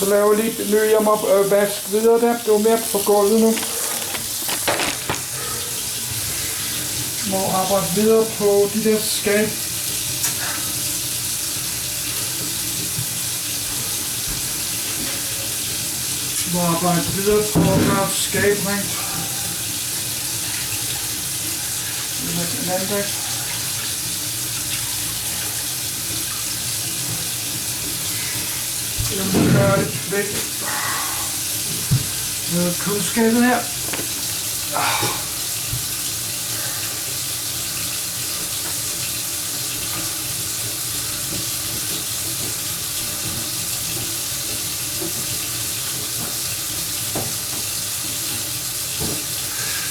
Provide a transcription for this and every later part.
Så laver jeg lige nøg om at vaske videre der. Det var mere på gulvet nu. Må arbejde videre på de der skab. Må arbejde videre på at gøre skab rent. Det er en anden dag. Jeg må gøre det væk med køleskabet her.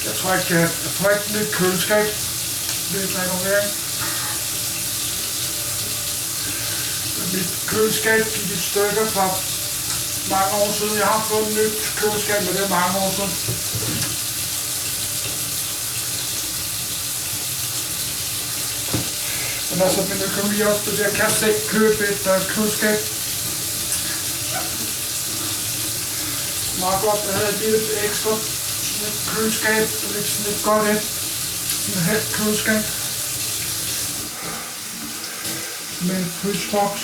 Jeg tror ikke lidt køleskab. Det er renovering. Mit køleskab gik i stykker for mange år siden. Jeg har fået et nyt køleskab, men det er mange år siden. Men altså, min økonomi også det der, kan jeg ikke købe et køleskab. Meget godt, jeg havde lidt ekstra. Sådan et køleskab, det er sådan et godt et. Sådan et halvt køleskab. Med en fryseboks.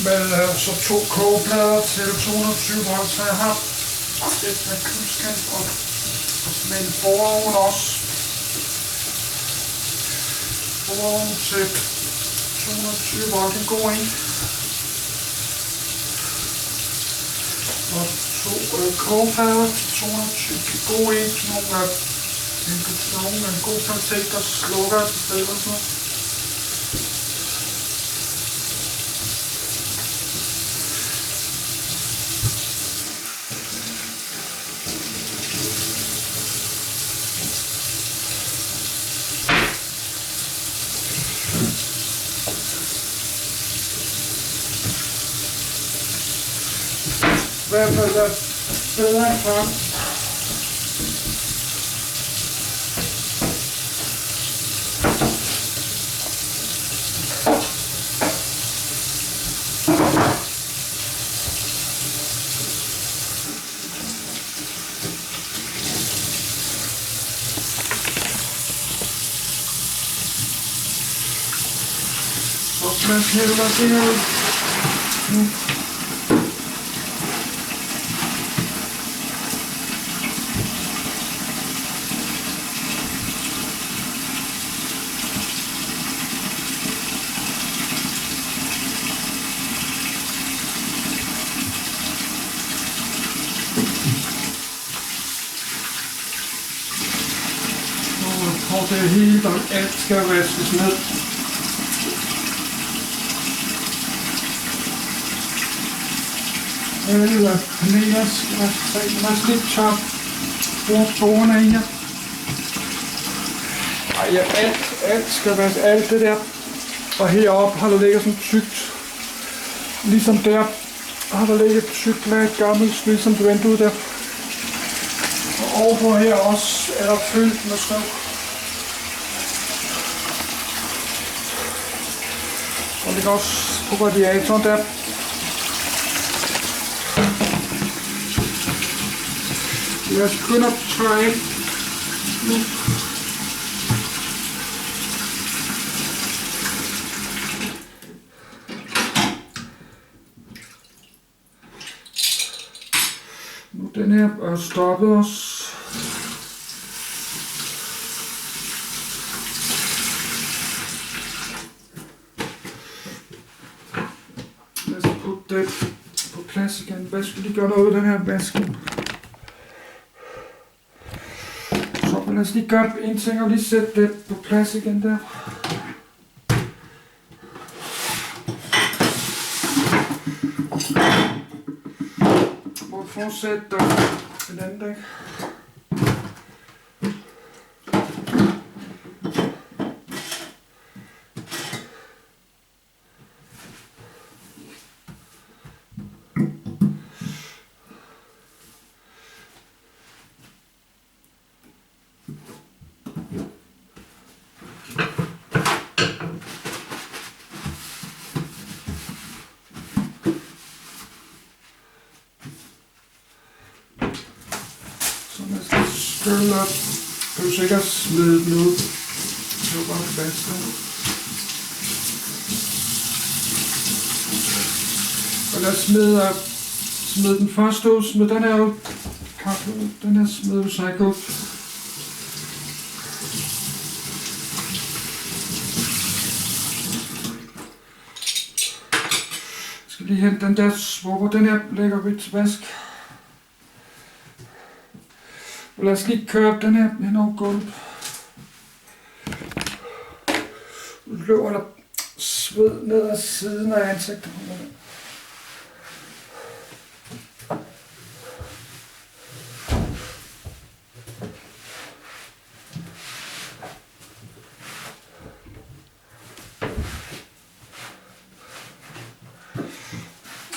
Med så 2 kogeplader til 220 volt, så jeg har et med køleskab og med en borovn også. Borovn til 220 volt, en god en. Og 2 kogeplader til 220, en god en, nogle en god kvalitet, der slukker til stedet og sådan noget. I hvert fald er bedre end før. Så man hælder det her ud. Og det hele og alt skal vaskes ned. Alle paneler skal vaskes af. Man skal ikke tørre bordene af her. Ej, ja, alt skal vaskes. Alt det der. Og heroppe har der ligget sådan tykt. Ligesom der har der ligget tykt lag gammelt, ligesom det vendte ud der. Og overfor her også er der fyldt med snøv. Og det ligger også på radiatoren der. Jeg skal begynde at tørre af nu. Nu den her er stoppet også. Det på plads igen. Hvad skal lige gøre noget ud af den her vasken? Så lad os lige gøre en ting og lige sætte det på plads igen der. Og fortsætte en anden dag. skylle op. Kan du sikkert smide den ud. Det var bare fast. Og lad os smide den første ud. Smid den her ud. Kaffe ud. Den her smider du så ikke ud. Jeg skal lige hente den der svupper. Den her lægger vi til vask. Lad os lige køre den her hen over gulvet. Løber der sved ned ad siden af ansigtet.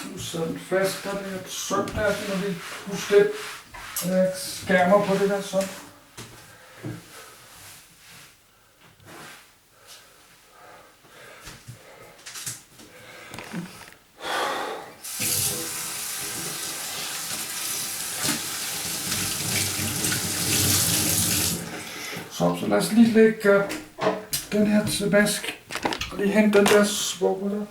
Nu sidder den fast, der er det sundt der, når vi husker det. Jeg skærmer på det der sådan. Så lad os lige lægge den her til vask. Og lige hente den der svupper der.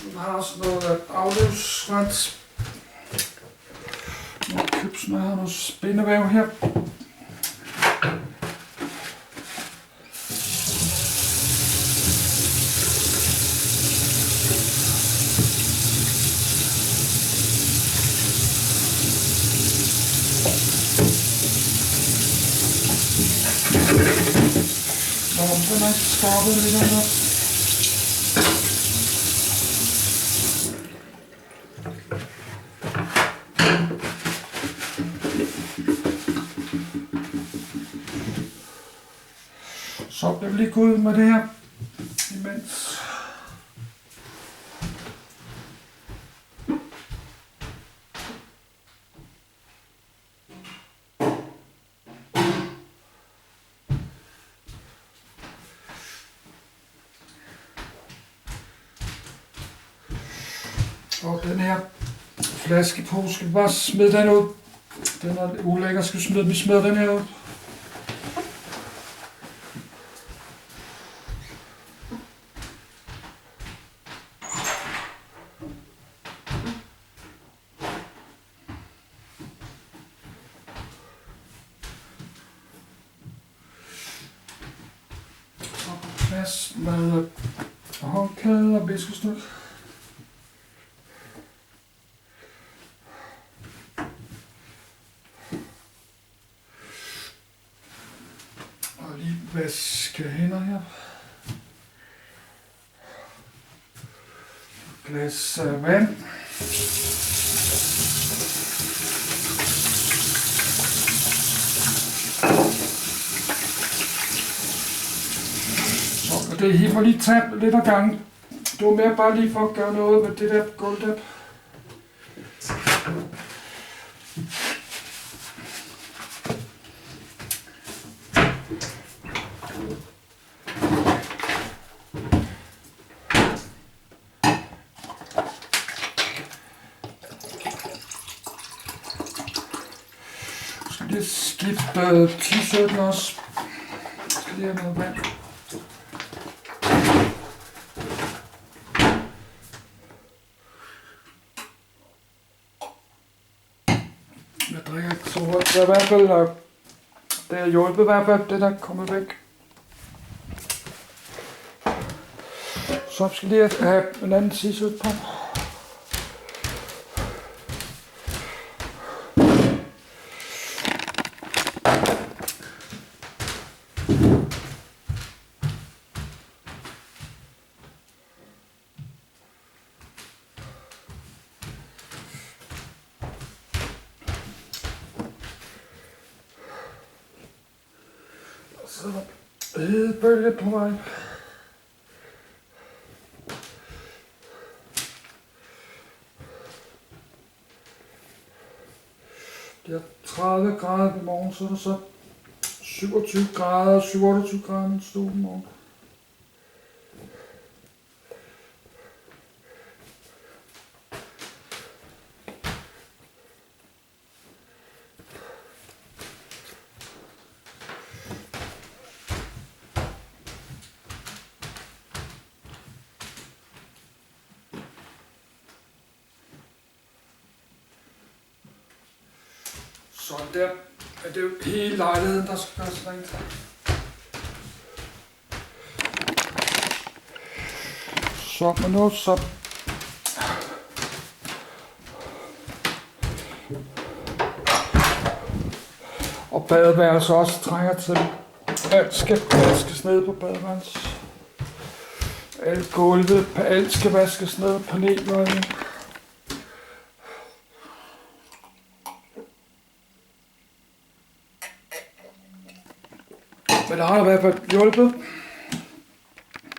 Den har sådan noget afløbsret. Jeg har købt sådan noget spindevæv her. Den er ikke stoppet lidt af noget. Så bliver vi lige gå ud med det her imens. Og den her flaskepose, skal vi bare smide den ud. Den er ulækker, skal vi smide den? Vi smider den her ud. Plads med håndklæde og viskestykke. Og lige vaske hænder her. Glas vand. Det er må lige tage lidt ad gangen. Det var mere bare lige for at gøre noget med det der gulv der. Jeg skal lige skifte t-shirten også. Jeg skal lige have noget vand. Jeg drikker ikke så hurtigt. Det er i hvert fald, det har hjulpet i hvert fald, det der kommer væk. Så skal jeg lige have en anden t-shirt på. Så er der hedebølge på vej. Det er 30 grader i morgen, så er der så 27 grader, 27 grader i min stue i morgen. Sådan der. Det er jo hele lejligheden, der skal gøres rent. Så men nu så. Og badeværelset også trænger til. Alt skal vaskes ned på badeværelset. Alt gulvet, alt skal vaskes ned, panelerne. Men det har i hvert fald hjulpet.